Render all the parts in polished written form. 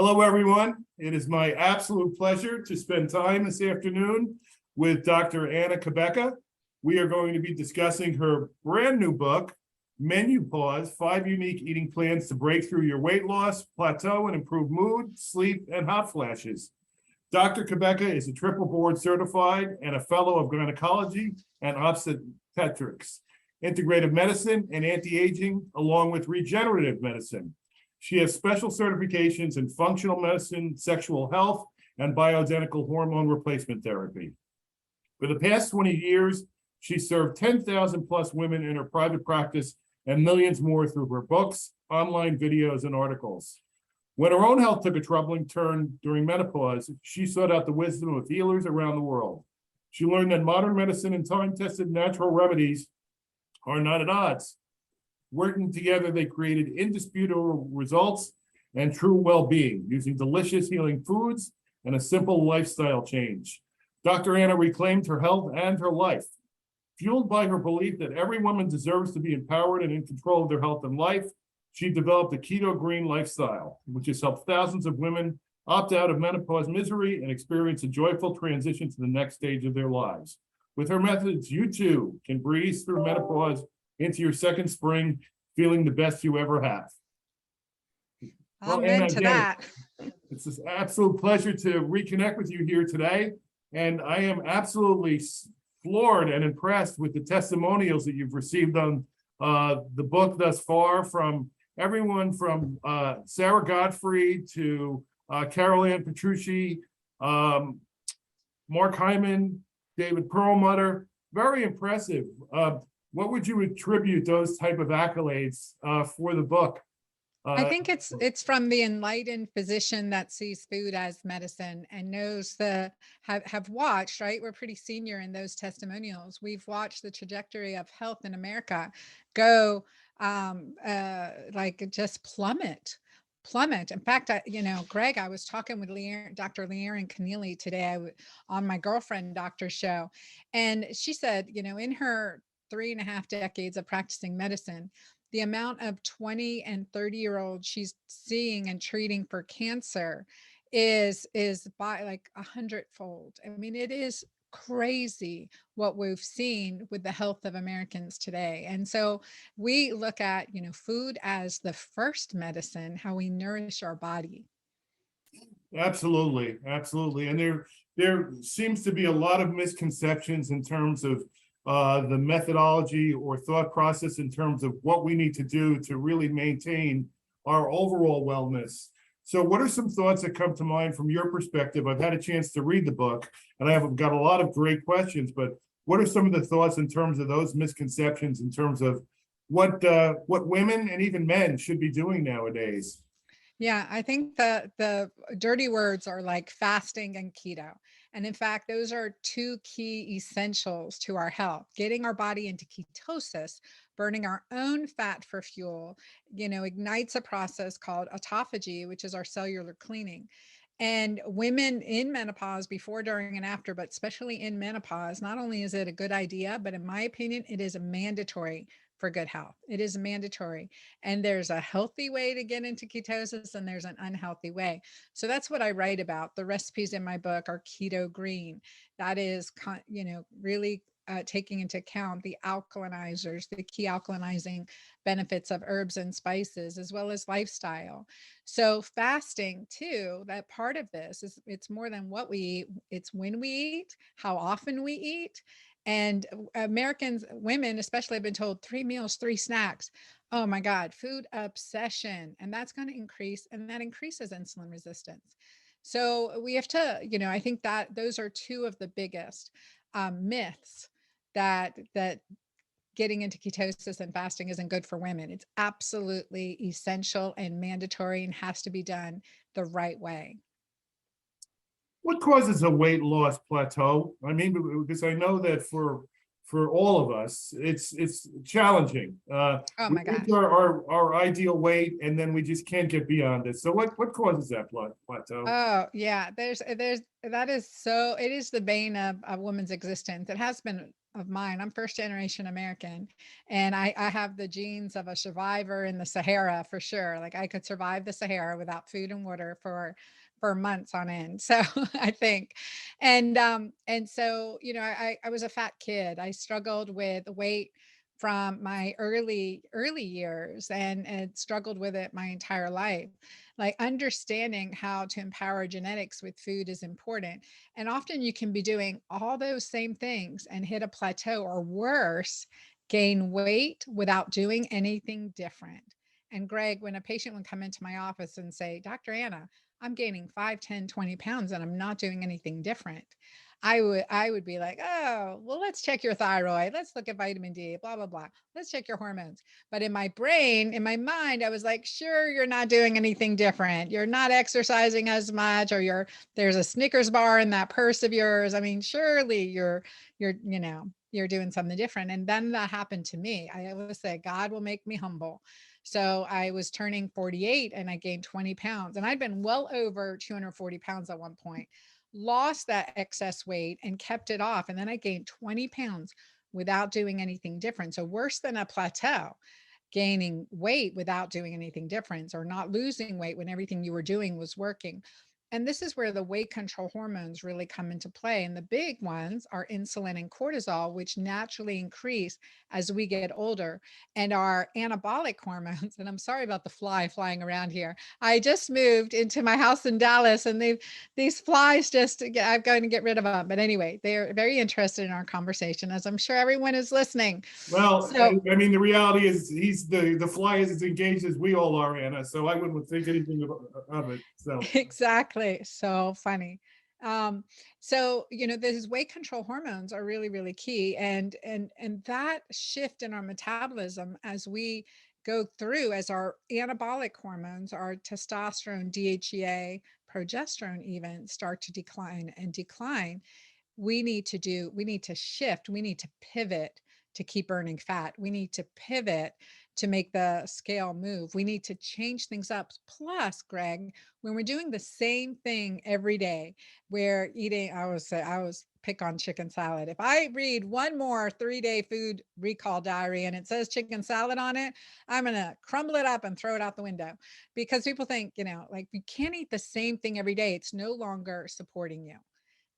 Hello, everyone. It is my absolute pleasure to spend time this afternoon with Dr. Anna Cabeca. We are going to be discussing her brand new book, Menopause: 5 Unique Eating Plans to Break Through Your Weight Loss, Plateau, and Improve Mood, Sleep, and Hot Flashes. Dr. Cabeca is a triple board certified and a fellow of gynecology and obstetrics, integrative medicine, and anti-aging, along with regenerative medicine. She has special certifications in functional medicine, sexual health, and bioidentical hormone replacement therapy. For the past 20 years, she served 10,000 plus women in her private practice and millions more through her books, online videos, and articles. When her own health took a troubling turn during menopause, she sought out the wisdom of healers around the world. She learned that modern medicine and time-tested natural remedies are not at odds. Working together, they created indisputable results and true well-being using delicious healing foods and a simple lifestyle change. Dr. Anna reclaimed her health and her life. Fueled by her belief that every woman deserves to be empowered and in control of their health and life, she developed a keto green lifestyle, which has helped thousands of women opt out of menopause misery and experience a joyful transition to the next stage of their lives. With her methods, you too can breeze through menopause into your second spring, feeling the best you ever have. Amen to that. It's an absolute pleasure to reconnect with you here today. And I am absolutely floored and impressed with the testimonials that you've received on the book thus far, from everyone from Sarah Godfrey to Carol Ann Petrucci, Mark Hyman, David Perlmutter. Very impressive. What would you attribute those type of accolades for the book? I think it's from the enlightened physician that sees food as medicine and knows have watched, right? We're pretty senior in those testimonials. We've watched the trajectory of health in America go like just plummet. In fact, Greg, I was talking with Dr. Leanne Keneally today on my girlfriend doctor show, and she said, in her 3.5 decades of practicing medicine, the amount of 20 and 30-year-olds she's seeing and treating for cancer is by like 100-fold. I mean, it is crazy what we've seen with the health of Americans today. And so we look at, food as the first medicine, how we nourish our body. Absolutely. And there seems to be a lot of misconceptions in terms of the methodology or thought process in terms of what we need to do to really maintain our overall wellness. So what are some thoughts that come to mind from your perspective? I've had a chance to read the book and I've got a lot of great questions, but what are some of the thoughts in terms of those misconceptions, in terms of what women and even men should be doing nowadays? Yeah, I think the dirty words are like fasting and keto. And in fact, those are two key essentials to our health. Getting our body into ketosis, burning our own fat for fuel, ignites a process called autophagy, which is our cellular cleaning. And women in menopause, before, during, and after, but especially in menopause, not only is it a good idea, but in my opinion, it is mandatory for good health. It is mandatory. And there's a healthy way to get into ketosis and there's an unhealthy way. So that's what I write about. The recipes in my book are keto green. That is, really taking into account the alkalinizers, the key alkalinizing benefits of herbs and spices, as well as lifestyle. So fasting too, that part of this is, it's more than what we eat. It's when we eat, how often we eat. And Americans, women especially, have been told 3 meals, 3 snacks. Oh my God, food obsession. And that's going to increase, and that increases insulin resistance. So we have to, I think that those are two of the biggest myths that getting into ketosis and fasting isn't good for women. It's absolutely essential and mandatory and has to be done the right way. What causes a weight loss plateau? I mean, because I know that for all of us, it's challenging. Oh my gosh. Our ideal weight, and then we just can't get beyond it. So what causes that plateau? Oh yeah, there's that is so, it is the bane of a woman's existence. It has been of mine. I'm first generation American, and I have the genes of a survivor in the Sahara for sure. Like I could survive the Sahara without food and water for months on end. So I think, and so I was a fat kid. I struggled with weight from my early years, and struggled with it my entire life. Like understanding how to empower genetics with food is important. And often you can be doing all those same things and hit a plateau, or worse, gain weight without doing anything different. And Greg, when a patient would come into my office and say, Dr. Anna, I'm gaining 5, 10, 20 pounds and I'm not doing anything different, I would be like, oh, well, let's check your thyroid. Let's look at vitamin D, blah, blah, blah. Let's check your hormones. But in my brain, in my mind, I was like, sure, you're not doing anything different. You're not exercising as much, or there's a Snickers bar in that purse of yours. I mean, surely you're doing something different. And then that happened to me. I always say, God will make me humble. So I was turning 48 and I gained 20 pounds, and I'd been well over 240 pounds at one point, lost that excess weight and kept it off. And then I gained 20 pounds without doing anything different. So worse than a plateau, gaining weight without doing anything different, or not losing weight when everything you were doing was working. And this is where the weight control hormones really come into play. And the big ones are insulin and cortisol, which naturally increase as we get older, and our anabolic hormones. And I'm sorry about the fly flying around here. I just moved into my house in Dallas, and these flies I'm going to get rid of them. But anyway, they're very interested in our conversation, as I'm sure everyone is listening. Well, So I mean, the reality is the fly is as engaged as we all are, Anna. So I wouldn't think anything of it. So exactly. So funny. Um, so these weight control hormones are really, really key. And that shift in our metabolism as we go through, as our anabolic hormones, our testosterone, DHEA, progesterone even start to decline, we need to shift, we need to pivot to keep burning fat. We need to pivot to make the scale move. We need to change things up. Plus, Greg, when we're doing the same thing every day, we're eating, I was pick on chicken salad. If I read one more 3-day food recall diary and it says chicken salad on it, I'm going to crumble it up and throw it out the window, because people think, like, you can't eat the same thing every day. It's no longer supporting you.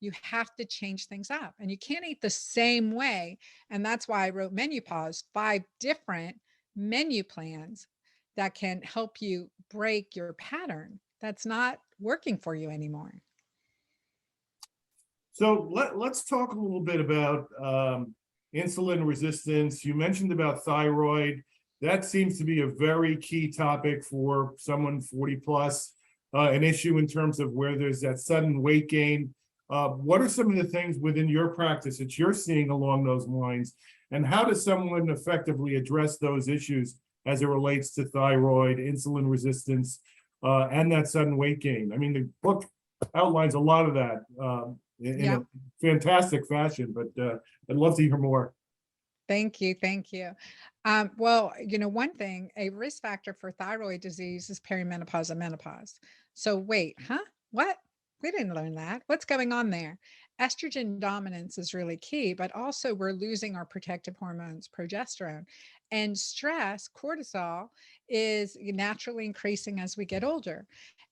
You have to change things up, and you can't eat the same way. And that's why I wrote Menopause, 5 different menu plans that can help you break your pattern that's not working for you anymore. So let's talk a little bit about insulin resistance. You mentioned about thyroid. That seems to be a very key topic for someone 40 plus, an issue in terms of where there's that sudden weight gain. What are some of the things within your practice that you're seeing along those lines? And how does someone effectively address those issues as it relates to thyroid, insulin resistance, and that sudden weight gain? I mean, the book outlines a lot of that in a fantastic fashion, but I'd love to hear more. Thank you. Thank you. Well, one thing, a risk factor for thyroid disease is perimenopause and menopause. So wait, huh? What? We didn't learn that. What's going on there? Estrogen dominance is really key, but also we're losing our protective hormones, progesterone, and stress, cortisol, is naturally increasing as we get older.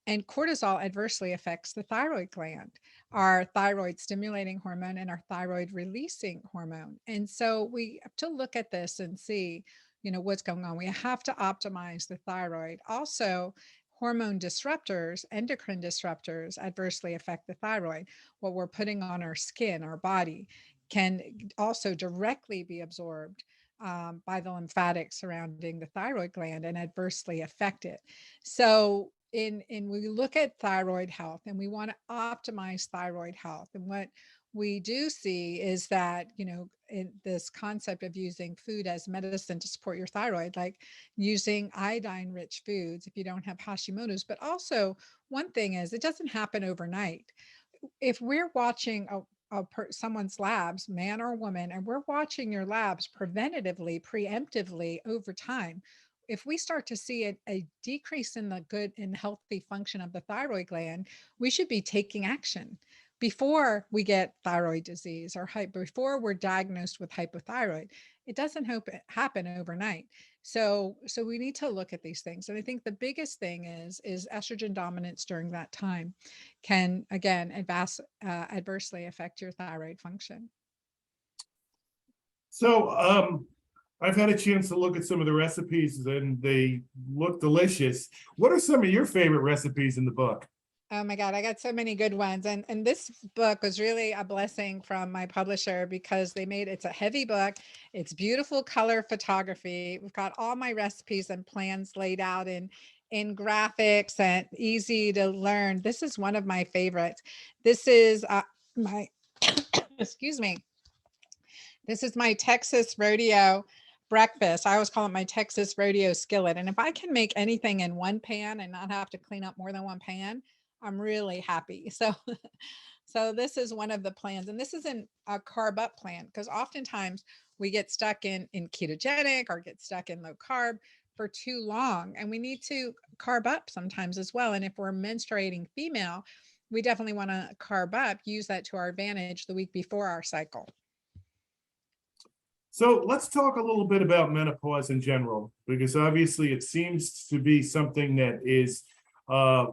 And cortisol adversely affects the thyroid gland, our thyroid stimulating hormone and our thyroid releasing hormone. And so we have to look at this and see, what's going on. We have to optimize the thyroid. Also, hormone disruptors, endocrine disruptors adversely affect the thyroid. What we're putting on our skin, our body, can also directly be absorbed by the lymphatics surrounding the thyroid gland and adversely affect it. So we look at thyroid health, and we want to optimize thyroid health. And what we do see is that, in this concept of using food as medicine to support your thyroid, like using iodine rich foods if you don't have Hashimoto's. But also, one thing is, it doesn't happen overnight. If we're watching someone's labs, man or woman, and we're watching your labs preventatively, preemptively over time, if we start to see a decrease in the good and healthy function of the thyroid gland, we should be taking action. before we get thyroid disease or before we're diagnosed with hypothyroid. It doesn't happen overnight. So we need to look at these things. And I think the biggest thing is estrogen dominance during that time can, again, adversely affect your thyroid function. So, I've had a chance to look at some of the recipes and they look delicious. What are some of your favorite recipes in the book? Oh my God, I got so many good ones. And this book was really a blessing from my publisher because it's a heavy book. It's beautiful color photography. We've got all my recipes and plans laid out in graphics and easy to learn. This is one of my favorites. This is my, excuse me. This is my Texas rodeo breakfast. I always call it my Texas rodeo skillet. And if I can make anything in one pan and not have to clean up more than one pan, I'm really happy. So this is one of the plans, and this isn't a carb up plan because oftentimes we get stuck in ketogenic or get stuck in low carb for too long, and we need to carb up sometimes as well. And if we're menstruating female, we definitely want to carb up, use that to our advantage the week before our cycle. So let's talk a little bit about menopause in general, because obviously it seems to be something that is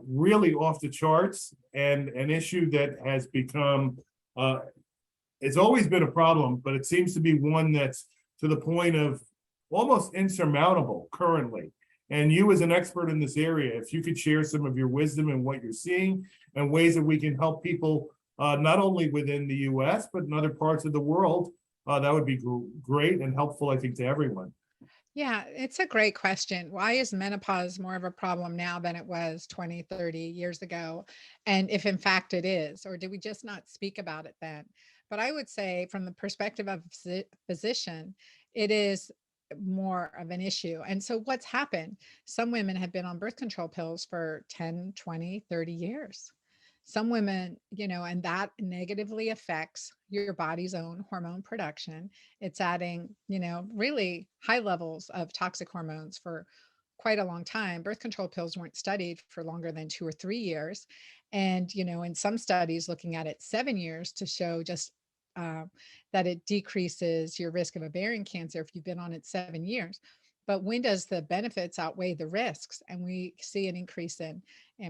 really off the charts and an issue that has become, it's always been a problem, but it seems to be one that's to the point of almost insurmountable currently. And you, as an expert in this area, if you could share some of your wisdom and what you're seeing and ways that we can help people, not only within the US, but in other parts of the world, that would be great and helpful, I think, to everyone. Yeah, it's a great question. Why is menopause more of a problem now than it was 20, 30 years ago? And if in fact it is, or did we just not speak about it then? But I would say from the perspective of a physician, it is more of an issue. And so what's happened? Some women have been on birth control pills for 10, 20, 30 years. Some women, and that negatively affects your body's own hormone production. It's adding, really high levels of toxic hormones for quite a long time. Birth control pills weren't studied for longer than 2 or 3 years. And, in some studies looking at it 7 years to show just that it decreases your risk of ovarian cancer if you've been on it 7 years. But when does the benefits outweigh the risks? And we see an increase in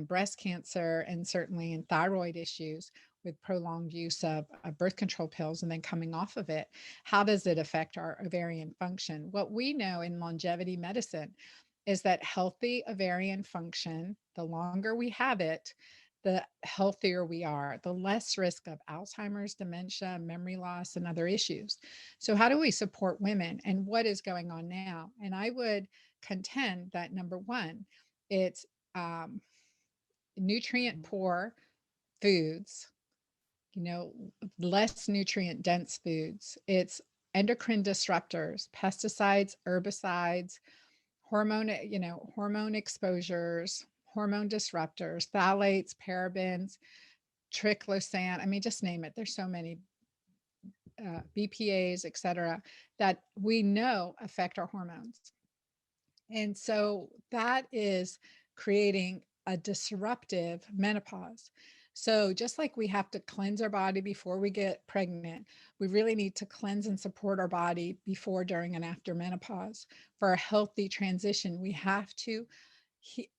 breast cancer and certainly in thyroid issues with prolonged use of birth control pills and then coming off of it. How does it affect our ovarian function? What we know in longevity medicine is that healthy ovarian function, the longer we have it, the healthier we are, the less risk of Alzheimer's, dementia, memory loss, and other issues. So, how do we support women and what is going on now? And I would contend that number one, it's nutrient poor foods, less nutrient dense foods. It's endocrine disruptors, pesticides, herbicides, hormone exposures, hormone disruptors, phthalates, parabens, triclosan. I mean, just name it. There's so many BPAs, et cetera, that we know affect our hormones. And so that is creating a disruptive menopause. So just like we have to cleanse our body before we get pregnant, we really need to cleanse and support our body before, during, and after menopause. For a healthy transition, we have to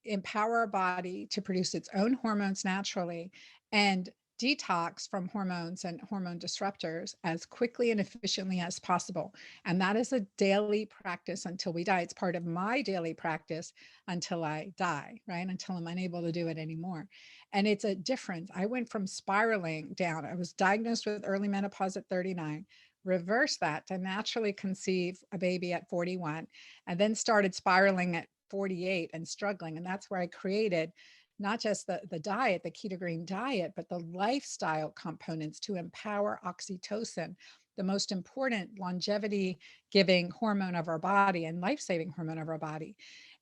empower our body to produce its own hormones naturally and detox from hormones and hormone disruptors as quickly and efficiently as possible. And that is a daily practice until we die. It's part of my daily practice until I die, right? Until I'm unable to do it anymore. And it's a difference. I went from spiraling down. I was diagnosed with early menopause at 39, reversed that to naturally conceive a baby at 41, and then started spiraling at 48 and struggling. And that's where I created not just the diet, the ketogene diet, but the lifestyle components to empower oxytocin, the most important longevity giving hormone of our body and life-saving hormone of our body.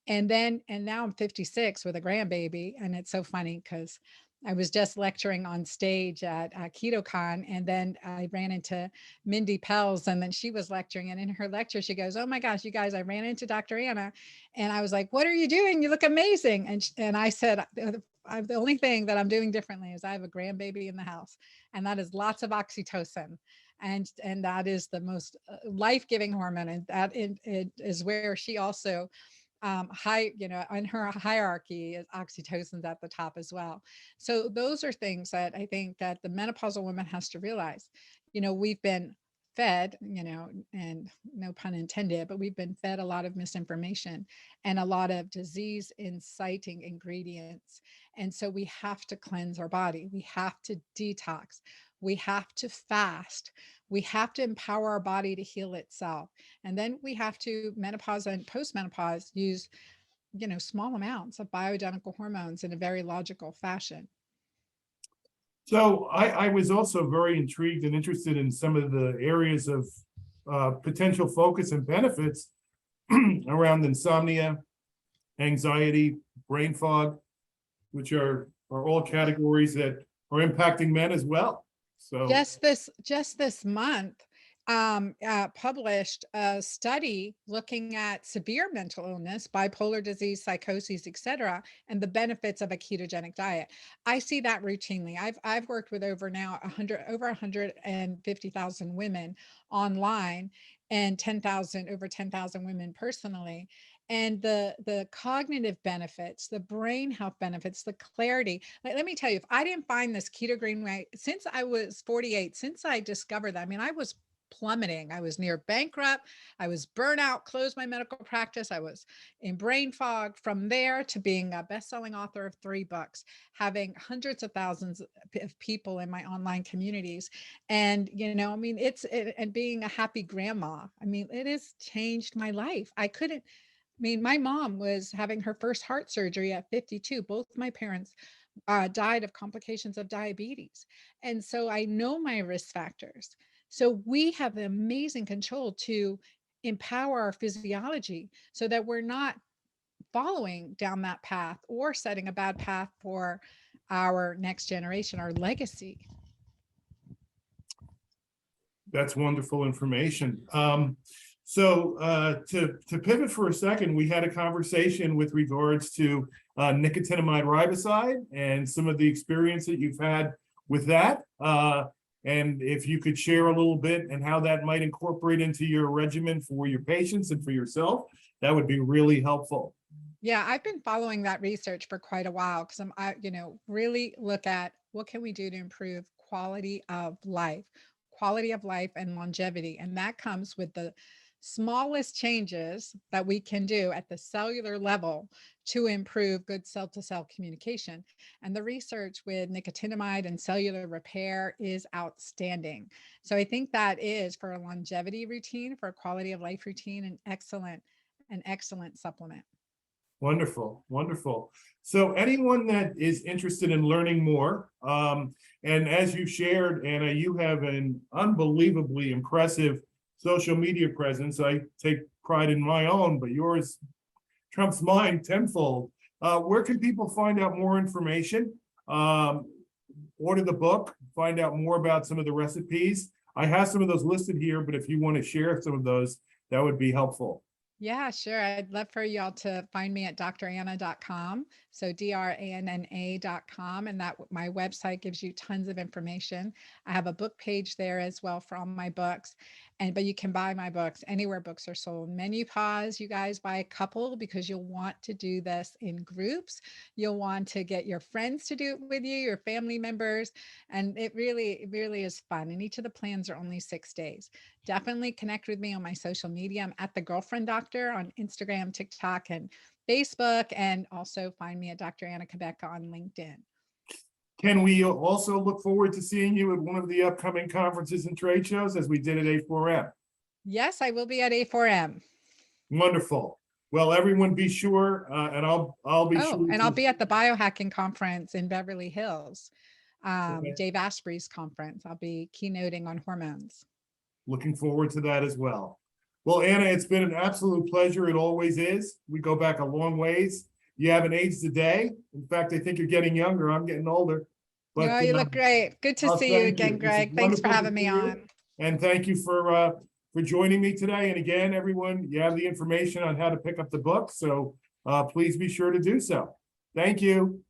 And now I'm 56 with a grandbaby. And it's so funny because I was just lecturing on stage at KetoCon, and then I ran into Mindy Pels, and then she was lecturing. And in her lecture, she goes, "Oh my gosh, you guys, I ran into Dr. Anna." And I was like, "What are you doing? You look amazing." And I said, the only thing that I'm doing differently is I have a grandbaby in the house, and that is lots of oxytocin. And that is the most life-giving hormone. And that it is where she also high, on her hierarchy, oxytocin's at the top as well. So those are things that I think that the menopausal woman has to realize. We've been fed, and no pun intended, but we've been fed a lot of misinformation and a lot of disease inciting ingredients. And so we have to cleanse our body. We have to detox. We have to fast. We have to empower our body to heal itself. And then we have to, menopause and postmenopause, use, small amounts of bioidentical hormones in a very logical fashion. So I was also very intrigued and interested in some of the areas of potential focus and benefits around insomnia, anxiety, brain fog, which are all categories that are impacting men as well. So Just this month, published a study looking at severe mental illness, bipolar disease, psychosis, etc., and the benefits of a ketogenic diet. I see that routinely. I've worked with over 150,000 women online, and over 10,000 women personally. And the cognitive benefits, the brain health benefits, the clarity. Let me tell you, if I didn't find this keto green way since I was 48, since I discovered that, I mean, I was plummeting. I was near bankrupt. I was burnout, closed my medical practice. I was in brain fog. From there to being a best-selling author of 3 books, having hundreds of thousands of people in my online communities. And, I mean, and being a happy grandma. I mean, it has changed my life. My mom was having her first heart surgery at 52. Both my parents died of complications of diabetes. And so I know my risk factors. So we have the amazing control to empower our physiology so that we're not following down that path or setting a bad path for our next generation, our legacy. that's wonderful information. So to pivot for a second, we had a conversation with regards to nicotinamide riboside and some of the experience that you've had with that. And if you could share a little bit and how that might incorporate into your regimen for your patients and for yourself, that would be really helpful. Yeah, I've been following that research for quite a while because really look at what can we do to improve quality of life and longevity. And that comes with the smallest changes that we can do at the cellular level to improve good cell-to-cell communication. And the research with nicotinamide and cellular repair is outstanding. So I think that is, for a longevity routine, for a quality of life routine, an excellent supplement. Wonderful, wonderful. So anyone that is interested in learning more, and as you shared, Anna, you have an unbelievably impressive social media presence. I take pride in my own, but yours trumps mine tenfold. Where can people find out more information? Order the book, find out more about some of the recipes. I have some of those listed here, but if you want to share some of those, that would be helpful. Yeah, sure. I'd love for y'all to find me at dranna.com. So DRANNA.com. And that my website gives you tons of information. I have a book page there as well for all my books. But you can buy my books anywhere books are sold. Menopause, you guys buy a couple because you'll want to do this in groups. You'll want to get your friends to do it with you, your family members. And it really is fun. And each of the plans are only 6 days. Definitely connect with me on my social media. I'm at The Girlfriend Doctor on Instagram, TikTok, and Facebook, and also find me at Dr. Anna Cabeca on LinkedIn. Can we also look forward to seeing you at one of the upcoming conferences and trade shows as we did at A4M? Yes, I will be at A4M. Wonderful. Well, everyone be sure, and I'll be sure. And I'll be at the biohacking conference in Beverly Hills, Okay. Dave Asprey's conference. I'll be keynoting on hormones. Looking forward to that as well. Well, Anna, it's been an absolute pleasure. It always is. We go back a long ways. You haven't aged a day. In fact, I think you're getting younger. I'm getting older. But no, you look great. Good to see you again, Greg. Thanks for having me on. And thank you for joining me today. And again, everyone, you have the information on how to pick up the book. So please be sure to do so. Thank you.